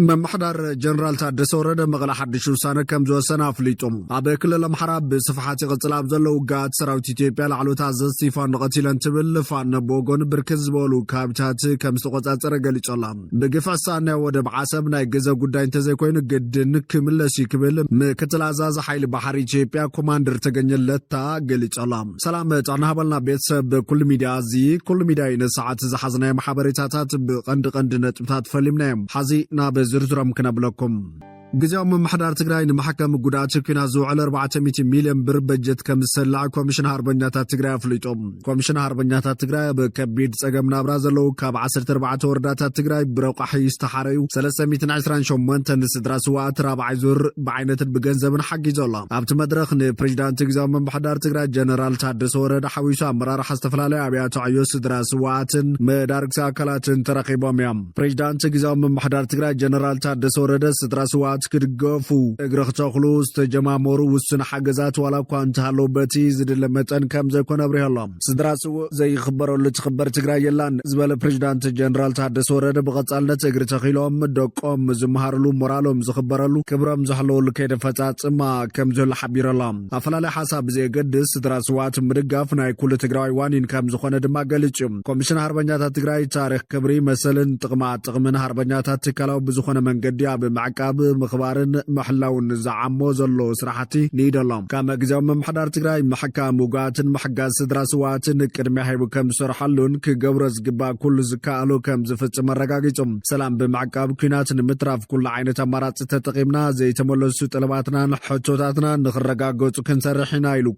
ممحدار جنرال تادس ورد مغلا حدش وسانه كم زوسنا فليتم عبا كل المحراب بصفحات غطلاب زلو قاد سراوت إثيوبيا لعلو تعزز سيفان قتيلان تبل فان بوغون بركز بولو كابتات كم سقطات رجالي الله بقفع السانه ودب عصبنا يجزا قدين تزيكوين قد نكمل سيكمل مكتل عزاز حيل بحري إثيوبيا كوماندر تغنيل لتا قلي الله سلامت عنا هبلنا بيتسب كل ميديا زي كل ميديا ساعات زحزنا محبريتات بقند نتبتات فلمنا حزي ناب زرزرم كنبلكم جزاء من محضر تجري المحكمة قدرت كنا زوال 400 مليون بر بجت كم سلع كوميشن هربنيات تجري فليتهم كوميشن هربنيات تجري بكبيد سجمنا برازلو كاب 14 وردات تجري بروق حيس تحريو 320 شومن تنس دراسوات رابع زور بعينة بجنزب حق جلا عبد مدرخ بريزيدنت جزاء من محضر تجري جنرال تادس ورد حويس أمرار حستفلالي أبيات عيوس دراسوات مدارك ساكلات ترقيبهم يوم بريزيدنت جزاء من محضر تجري جنرال تادس ورد دراسوات كرجافو إجرخ تخلص تجمع وسن حجزات ولا كنت هلو بتيز دلمتن كم زي كنا بري الله صدراسو زي خبروا اللي تخبر تجري يلان زبالة بريزيدنت جنرال تحدث ورد بقصالنا تجري تخيلهم دقام زمهرلو مرالهم زخبرلو كبرم زحلو لكيد فتات ما كم زل حبير الله أفلا حساب زي قدس صدراسوات مرقافنا يكون تجري وانين كم زخنا دم قلتشم كوميشن هربنيات تجري تاريخ كبري مثلا تقمن هربنيات تكلوا بزخنا من قديا بمعقاب خبارن محلاون زعمو زلو سرحتي نيدلهم كما جزاهم محضر تجري محكام وقاتن محجاز سدراسواتن كرمي حيبو كم سرحلون كجبرز جبا كل زكالو كم زفت مرقاقيتم سلام بمعقاب كيناتن متراف كل عينة مرات تتقيمنا زي تملسو طلباتنا حجوتاتنا نخرقاقوت كنسرحنا يلو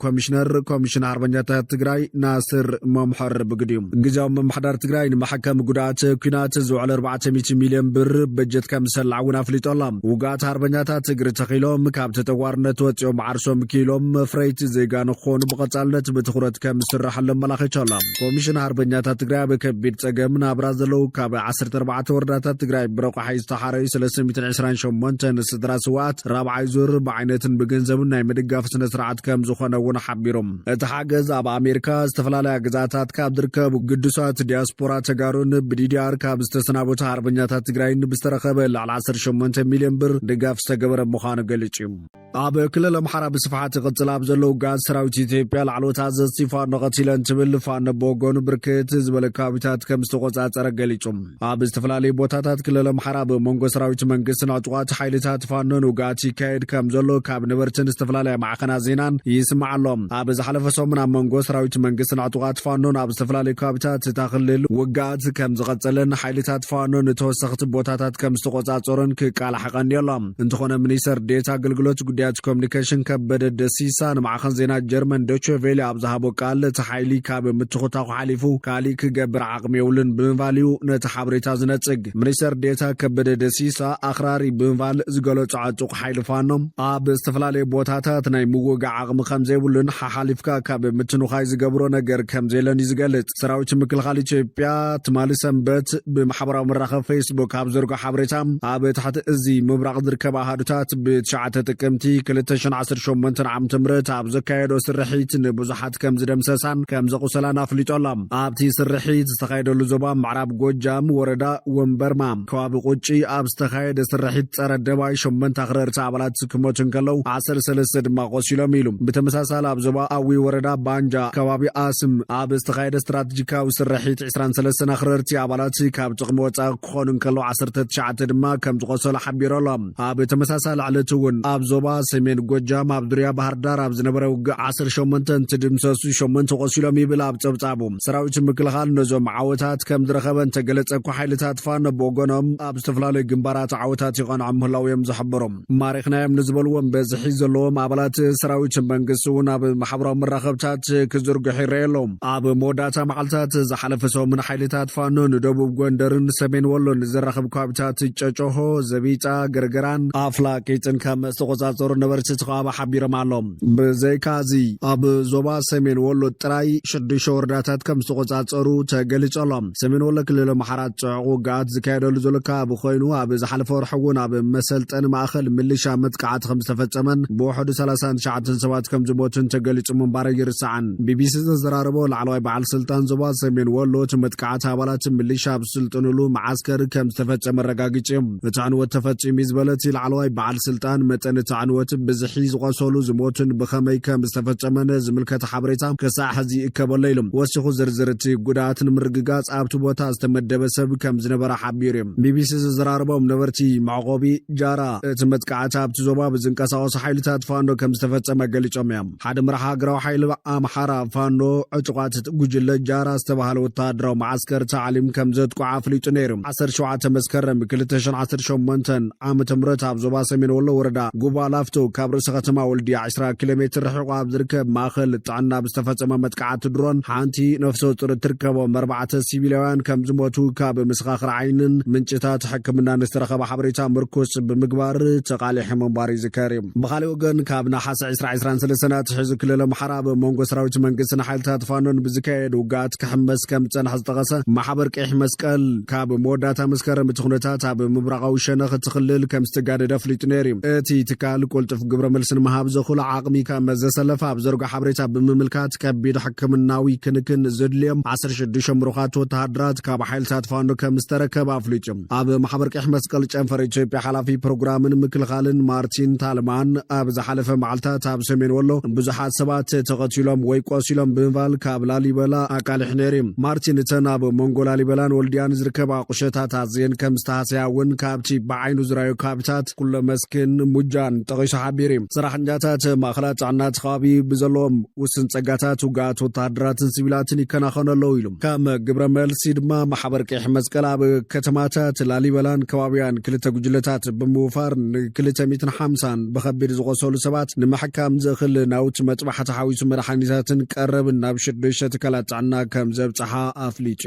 كوميشن هربنيات تجري ناصر ممحر بقديم جزاهم محضر تجري محكام وقات كينات زوال 400 مليون بر بجت كم سلعونا فليتولم وقات هربنياتا تجري تخيلهم كابت توارنت وتيوم عرسهم كيلوم فريت زيغان خون بقصالت بتخرت كم سرح لملاخي تشلام كوميشن هربنياتا تجري بكبير تقمنا برازلو كاب 14 وردات تجري بروق حيز تحري 320 شومن تنس دراسوات رابع زور بعينتن بجنزبنا يمدقاف سنه سرعت كم زخونه ون حبيرهم اتحاجز اب امريكا استفلالا غزاتات كاب دركب قدسات دياسبورا تجارون بديدار كاب استسنابوت هربنياتا تجري بسترخب على 10 مليون بر دقاف استقبر مخان قلتشم عبا كل المحراب صفحات غطلاب زلو قاد سراوت إثيوبيا لعلو تعزز صفان نغتيلان تبل فان بوغون بركت زبال كابتات كم استغوزات رقلتشم عبا استفلالي بوتاتات كل المحراب منغو سراوت منقسن عطوات حيلتات فانون وقاتي كايد كم زلو كاب نبرتن استفلالي معخنا زينان يسمع اللهم عبا زحلف صومنا منغو سراوت منقسن عطوات فانون عبا استفلالي كابتات تاخلل وقات كم زغطلن حيلتات فانون توسخت بوتاتات كم استغوزات زورن كقال حقان يلام انتخونا منيسر ديتا قلقلوت قديات كومنيكيشن كبدد دسيسان معخن زينات جرمن دوتشو فيلي عبزهابو قال تحايلي كاب متخوتاقو حاليفو كالي كقبر عقم يولن بنفاليو نتحابريتا زنتسق منيسر ديتا كبدد دسيسا أخراري بنفال زقلوت عاتوق حيلفانم عب استفلالي بوتاتات ناي موغوغ عقم خمزي ولن حاليفكا كاب متنوخاي زقبرو نقر كمزيلن يزقلت سراوش مكل خالي تشيبيا تمالي سنبت بمحبرا مرخة فيسبوك عبزرقو حابريتام عب تحت ازي مبرق دركبا هادوتات بتشعة تكمتي كلتشن 18 عام تمرت عبز كايدو سرحيت نبوزحات كم زدمسسان كم زقوسلان أفليتولام عبتي سرحيت استخايدو لزوبام معراب جوجام وردا ومبرمام كواب قوتشي عبز تخايد سرحيت تردباي شمن تخرر تعبلات كموتن كلو 10 سلسد ماقوسيلو ميلوم بتمساسال عبزوبا أوي وردا بانجا كوابي آسم عبز تخايد استراتيجيكا سرحيت 23 أخررتي عبلات كاب تقموتا كخونن كلو 19 دما كم زقوسل حبيرولام عب تمساسال على تون عبزوبا سمين جوجام عبدريا بحر دار عبز نبرو 10 شومنتن تدمسسو شومنت قوسيلو ميبل عبصبصابوم سراويت مكلخال نزوم عوتات كم درخبن تجلصكو حيلታት فان بوغونم عبستفلالي جنبارات عوتات يقون عمهلاو يمزحبرم ماريخنا يمنزبلوم بزحي زلوم عبلات سراويت منقسون عب محبرو مرخبتات كزرغ حيريلوم عب موداتا معلتات زحلفسو من حيلታት فان ندوب غوندرن سمين ولو نزرخب كابتات تشچوهو زبيتا غرغر ኤራን ኣፍላቂትን ከም ዝተቆጻጸሩ ነበርቲ ተኻባ ሓቢሮም ኣሎም ብዘይካዚ ኣብ ዞባ ሰሜን ወሎ ጥራይ 6 ወረዳታት ከም ዝተቆጻጸሩ ተገሊጾሎም ሰሜን ወሎ ክልል ኣምሓራ ጽዑቕ ውግኣት ዝካየደሉ ዘሎ ካብ ኮይኑ ኣብ ዝሓለፈ ወርሒ እውን ኣብ መሰልጠኒ ማእኸል ምልሻ መጥቃዕቲ ከም ዝተፈጸመን ብውሕዱ 39 ሰባት ከም ዝሞቱን ተገሊጹ ምንባር ይርስዓን ቢቢሲ ዘራረቦ ላዕለዋይ በዓል ስልጣን ዞባ ሰሜን ወሎ መጥቃዕቲ ኣባላት ምልሻ ብስልጥንሉ ማዓስከር ከም ዝተፈጸመ ረጋጊጹ እቲ ዕንወት ተፈጺሙ ዝበለት ላዕለዋይ በዓል ስልጣን መጠን እቲ ዕንወት ብዝሒ ዝቆሰሉ ዝሞቱን ብኸመይ ከም ዝተፈጸመን ዝምልከት ሓበሬታ ክሳዕ ሕዚ ይከበሎ ኢሎም ወሲኹ ዝርዝር እቲ ጉዳት ንምርግጋጽ ኣብቲ ቦታ ዝተመደበ ሰብ ከም ዝነበረ ሓቢሩ ቢቢሲ ዝዘራረቦም ነበርቲ መዕቆቢ ጃራ እቲ መጥቃዕቲ ኣብቲ ዞባ ብዝንቀሳቐሱ ሓይልታት ፋኖ ከም ዝተፈጸመ ገሊጾም እዮም ሓደ ምርሓ ሃገራዊ ሓይሊ ኣምሓራ ፋኖ ዕጡቓት ጉጅለ ጃራ ዝተባሃለ ወተሃደራዊ ማዓስከር ተዓሊም ከም ዘጥቁዓ ኣፍሊጡ ነይሩ 17 መስከረም 2018 ዓመተ ምህረት ኣብ ዞባ ሰሜን ወሎ ወረዳ ጉባ ላፍቶ ካብ ርእሰ ከተማ ወልድያ 20 ኪሎ ሜትር ርሒቑ ኣብ ዝርከብ ማእኸል ጥዕና ብዝተፈጸመ መጥቃዕቲ ድሮን ሓንቲ ነፍሰ ጡር ትርከቦም 4 ሲቪላውያን ከም ዝሞቱ ካብ ምስኻኽር ዓይንን ምንጭታት ሕክምና ንዝተረኸበ ሓበሬታ ምርኩስ ብምግባር ተቓሊሑ ምንባር ይዝከር እዩ ብኻልእ ወገን ካብ ናሓሰ 2023 ሕዚ ክልል ኣምሓራ ብመንጎ ሰራዊት መንግስትን ሓይልታት ፋኖን ብዝካየድ ውግኣት ክሕመስ ከም ዝጸንሐ ዝጠቐሰ ማሕበር ቀይሕ መስቀል ካብ መወዳእታ መስከረም እቲ ኩነታት ኣብ ምብራቓዊ ሸነኽ እቲ ክልል ከም ዝተጋደደ ኣፍሊጡ ነይሩ እቲ ትካል ቁልጡፍ ግብረ መልሲ ንምሃብ ዘኽእሉ ዓቕሚ ከም ዘሰለፈ ኣብ ዘርጎ ሓበሬታ ብምምልካት ከቢድ ሕክምናዊ ክንክን ዘድልዮም 16 ምሩኻት ወተሃደራት ካብ ሓይልታት ፋኖ ከም ዝተረከበ ኣፍሊጡ ኣብ ማሕበር ቀይሕ መስቀል ጨንፈር ኢትዮጵያ ሓላፊ ፕሮግራምን ምክልኻልን ማርቲን ታልማን ኣብ ዝሓለፈ መዓልታት ኣብ ሰሜን ወሎ ብዙሓት ሰባት ተቐቲሎም ወይ ቆሲሎም ብምባል ካብ ላሊበላ ኣቃሊሕ ነይሩ ማርቲን እተን ኣብ መንጎ ላሊበላን ወልድያን ዝርከባ ቁሸታት ኣዝየን ከም ዝተሃሰያ እውን ካብቲ ብዓይኑ ዝረኣዩ ካብታት ኩሎ መስክን ሙጃን ጠቒሱ ሓቢሩ ሰራሕተኛታት ማእኸላት ጥዕናት ከባቢ ብዘለዎም ውስን ፀጋታት ውግኣት ወተሃደራትን ሲቪላትን ይከናኸኑ ኣለዉ ኢሉ ከም ግብረ መልሲ ድማ ማሕበር ቀይሕ መስቀል ኣብ ከተማታት ላሊበላን ከባቢያን ክልተ ጉጅለታት ብምውፋር ን250 ብከቢድ ዝቆሰሉ ሰባት ንምሕካም ዘኽእል ናውቲ መጥባሕቲ ሓዊሱ መድሓኒታትን ቀረብን ናብ 6 ትካላት ጥዕና ከም ዘብፅሓ ኣፍሊጡ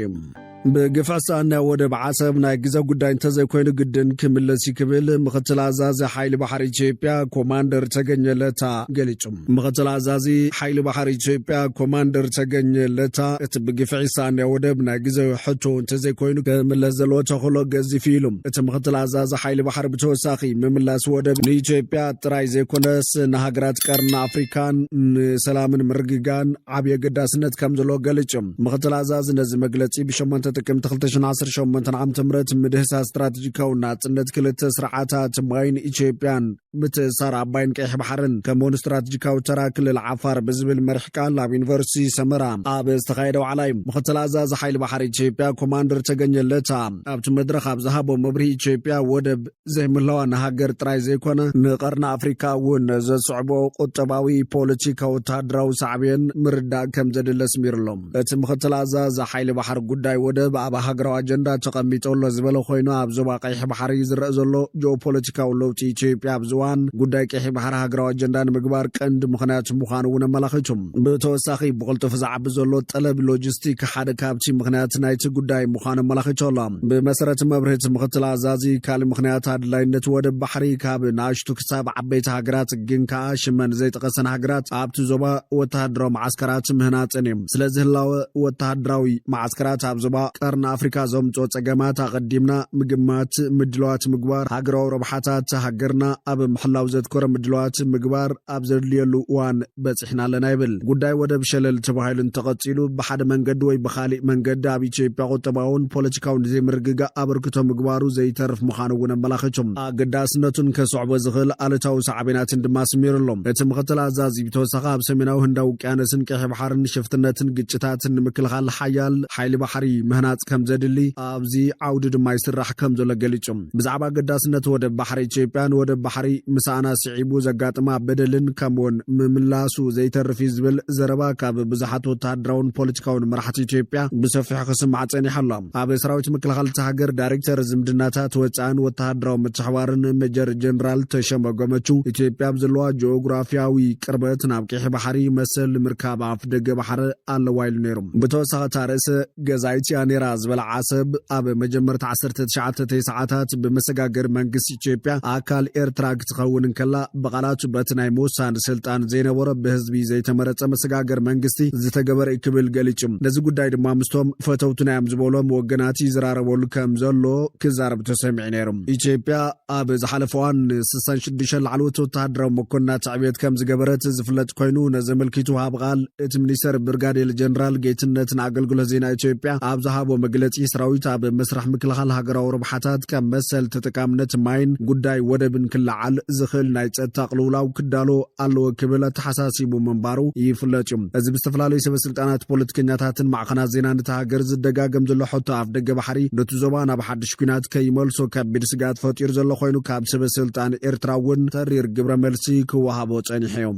ብግፍዕ ሳእና ወደብ ዓሰብ ናይ ግዜ ጉዳይ እንተዘይኮይኑ ግድን ክምለስ ይክብል ምክትል ኣዛዚ ሓይሊ ባሕሪ ኢትዮጵያ ኮማንደር ተገኘ ለታ ገሊጹ ምክትል ኣዛዚ ሓይሊ ባሕሪ ኢትዮጵያ ኮማንደር ተገኘ ለታ እቲ ብግፍዕ ሳእና ወደብ ናይ ግዜ ሕቶ እንተዘይኮይኑ ክምለስ ዘለዎ ተኽእሎ ገዚፍ ኢሉ እቲ ምክትል ኣዛዚ ሓይሊ ባሕሪ ብተወሳኺ ምምላስ ወደብ ንኢትዮጵያ ጥራይ ዘይኮነስ ንሃገራት ቀርኒ ኣፍሪካን ንሰላምን ምርግጋን ዓብዪ ኣገዳስነት ከም ዘለዎ ገሊጹ ምክትል ኣዛዚ ነዚ መግለጺ ብሸሞንተ ጥቅምቲ 2018 ዓ.ም ምድህሳ ስትራቴጂካዊ ናጽነት ክልተ ስርዓታት ማይን ኢትዮጵያን ምትእሳር ኣባይን ቀይሕ ባሕርን ከምኡውን ስትራቴጂካዊ ተራ ክልል ዓፋር ብዝብል መሪሕ ቃል ኣብ ዩኒቨርሲቲ ሰመራ ኣብ ዝተኻየደ ዋዕላ እዩ ምክትል ኣዛዚ ሓይሊ ባሕሪ ኢትዮጵያ ኮማንደር ተገኘ ለታ ኣብቲ መድረኽ ኣብ ዝሃቦ መብርሂ ኢትዮጵያ ወደብ ዘይምህላዋ ንሃገር ጥራይ ዘይኮነ ንቐርኒ ኣፍሪካ እውን ዘስዕቦ ቁጠባዊ ፖለቲካ ወተሃደራዊ ሳዕብየን ምርዳእ ከም ዘድለ ኣስሚሩሎም እቲ ምክትል ኣዛዚ ሓይሊ ባሕሪ ጉዳይ ወደብ ኣብ ሃገራዊ ኣጀንዳ ተቐሚጦሎ ዝበለ ኮይኑ ኣብ ዞባ ቀይሕ ባሕሪ ዝረአ ዘሎ ጂኦፖለቲካዊ ለውጢ ኢትዮጵያ ኣብ ዝዋን ጉዳይ ቀይሕ ባሕሪ ሃገራዊ ኣጀንዳ ንምግባር ቀንዲ ምኽንያት ምዃኑ እውን ኣመላኺቱ ብተወሳኺ ብቕልጡፍ ዝዓቢ ዘሎ ጠለብ ሎጂስቲክ ሓደ ካብቲ ምኽንያት ናይቲ ጉዳይ ምዃኑ ኣመላኺቱ ኣሎ ብመሰረት መብርሂት ምክትል ኣዛዚ ካልእ ምኽንያት ኣድላይነት ወደብ ባሕሪ ካብ ንኣሽቱ ክሳብ ዓበይቲ ሃገራት ግን ከዓ ሽመን ዘይጠቐሰን ሃገራት ኣብቲ ዞባ ወተሃደራዊ ማዓስከራት ምህናፅን እዩ ስለዚ ህላወ ወተሃደራዊ ማዓስከራት ኣብ ዞባ ቀርኒ ኣፍሪካ ዘምፅኦ ፀገማት ኣቐዲምና ምግማት ምድለዋት ምግባር ሃገራዊ ረብሓታት ሃገርና ኣብ ምሕላው ዘትኮረ ምድለዋት ምግባር ኣብ ዘድልየሉ እዋን በፂሕና ኣለና ይብል ጉዳይ ወደብ ሸለል ተባሂሉ እንተቐፂሉ ብሓደ መንገዲ ወይ ብኻሊእ መንገዲ ኣብ ኢትዮጵያ ቁጠባውን ፖለቲካውን ዘይምርግጋእ ኣበርክቶ ምግባሩ ዘይተርፍ ምዃኑ እውን ኣመላኺቱ ኣገዳስነቱን ከስዕቦ ዝኽእል ኣሉታዊ ሳዕቤናትን ድማ ኣስሚሩሎም እቲ ምክትል ኣዛዚ ብተወሳኺ ኣብ ሰሜናዊ ህንዳዊ ውቅያኖስን ቀይሕ ባሕርን ሽፍትነትን ግጭታትን ንምክልኻል ሓያል ሓይሊ ባሕሪ ምህናፅ ከም ዘድሊ ኣብዚ ዓውዲ ድማ ይስራሕ ከም ዘሎ ገሊጹ ብዛዕባ ኣገዳስነት ወደብ ባሕሪ ኢትዮጵያን ወደብ ባሕሪ ምሳእና ስዒቡ ዘጋጥማ በደልን ከምኡውን ምምላሱ ዘይተርፍ ዝብል ዘረባ ካብ ብዙሓት ወተሃደራውን ፖለቲካውን መራሕቲ ኢትዮጵያ ብሰፊሑ ክስማዕ ጸኒሑ ኣሎ ኣብ ሰራዊት ምክልኻልቲ ሃገር ዳይሬክተር ዝምድናታት ወፃእን ወተሃደራዊ ምትሕባርን ሜጀር ጀነራል ተሸመ ገመቹ ኢትዮጵያ ብዘለዋ ጂኦግራፊያዊ ቅርበት ናብ ቀይሕ ባሕሪ መሰል ምርካብ ኣፍ ደገ ባሕሪ ኣለዋ ኢሉ ነይሩ ብተወሳኺ ርእሰ ገዛይቲ ነራ ዝበል ዓሰብ ኣብ መጀመርታ 19 ሰዓታት በመሰጋገር መንግስት ኢትዮጵያ አካል ኤርትራ ክትኸውን እንከላ በቃላቱ በትናይ መውሳን ስልጣን ዘይነበረ በህዝቢ ዘይተመረጸ መሰጋገር መንግስቲ ዝተገበረ ክብል ገልጭም ነዚ ጉዳይ ድማ ምስቶም ፈተውቱናዮም ዝበሎም ወገናት ይዝራረበሉ ከም ዘሎ ክዛረብ ተሰሚዕ ነይሮም። ኢትዮጵያ ኣብ ዝሓለፈዋን 66 ላዕለዎት ወተሃደራዊ መኮንናት ዕብየት ከም ዝገበረት ዝፍለጥ ኮይኑ ነዘመልኪቱ ሃብቃል እቲ ሚኒስተር ብርጋዴር ጀነራል ጌትነትን አገልግሎት ዜና ኢትዮጵያ ኣብ ዝሃቦ መግለጺ ሰራዊት ኣብ መስራሕ ምክልኻል ሃገራዊ ረብሓታት ከም መሰል ተጠቃምነት ማይን ጉዳይ ወደብን ክልዓል ዝኽእል ናይ ጸጥታ ቅልውላው ክዳሎ ኣለዎ ክብል ተሓሳሲቡ ምንባሩ ይፍለጥ እዩ። እዚ ብዝተፈላለዩ ሰበስልጣናት ፖለቲከኛታትን ማዕኸናት ዜና ንተሃገር ዝደጋገም ዘሎ ሕቶ ኣብ ደገ ባሕሪ ነቲ ዞባ ናብ ሓድሽ ኩናት ከይመልሶ ከቢድ ስጋት ፈጢሩ ዘሎ ኮይኑ ካብ ሰበስልጣን ኤርትራ እውን ተሪር ግብረ መልሲ ክወሃቦ ጸኒሖም።